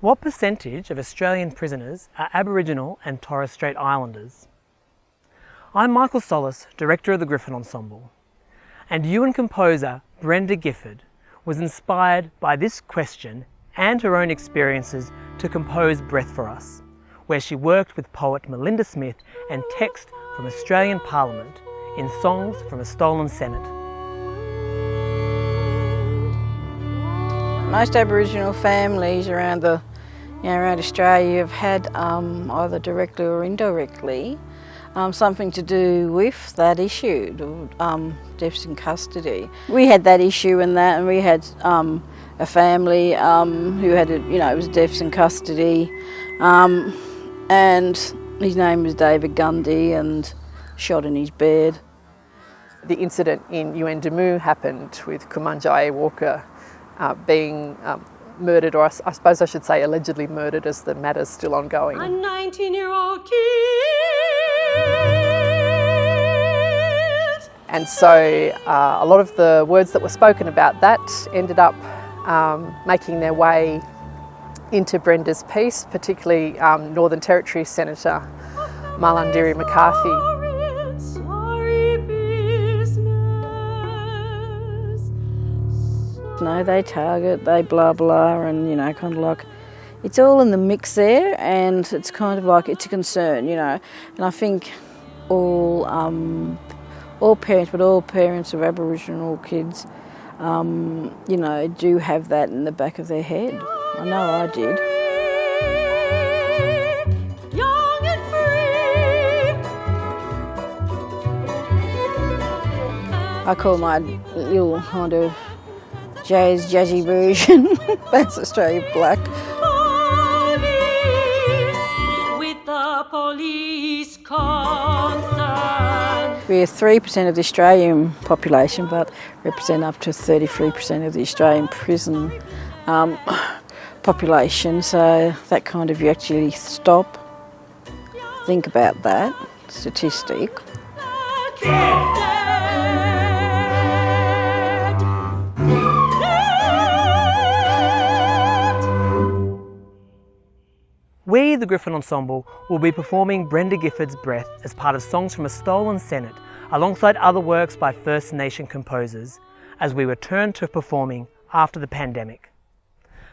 What percentage of Australian prisoners are Aboriginal and Torres Strait Islanders? I'm Michael Sollis, Director of the Griffyn Ensemble, and Yuan composer Brenda Gifford was inspired by this question and her own experiences to compose Breath for Us, where she worked with poet Melinda Smith and text from Australian Parliament in Songs from a Stolen Senate. Most Aboriginal families around around Australia have had either directly or indirectly something to do with that issue, deaths in custody. We had that issue and we had a family who had it was deaths in custody, and his name was David Gundy and shot in his bed. The incident in Yuendamu happened with Kumanjai Walker being murdered, or I suppose I should say allegedly murdered, as the matter's still ongoing. A 19-year-old kid. And so a lot of the words that were spoken about that ended up making their way into Brenda's piece, particularly Northern Territory Senator Malarndirri McCarthy. No, they target, they blah blah, and kind of like it's all in the mix there, and it's kind of like it's a concern, and I think all parents, but all parents of Aboriginal kids, do have that in the back of their head. I know I did. Young and free. I call my little kind of jazzy version. That's Australia Black. Police, with the police concern. We're 3% of the Australian population, but represent up to 33% of the Australian prison population. So that kind of, you actually stop, think about that statistic. We, the Griffyn Ensemble, will be performing Brenda Gifford's Breath as part of Songs from a Stolen Senate, alongside other works by First Nation composers, as we return to performing after the pandemic.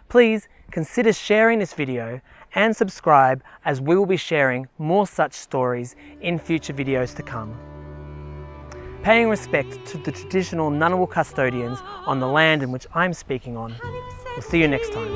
Please consider sharing this video and subscribe, as we will be sharing more such stories in future videos to come. Paying respect to the traditional Ngunnawal custodians on the land in which I'm speaking on. We'll see you next time.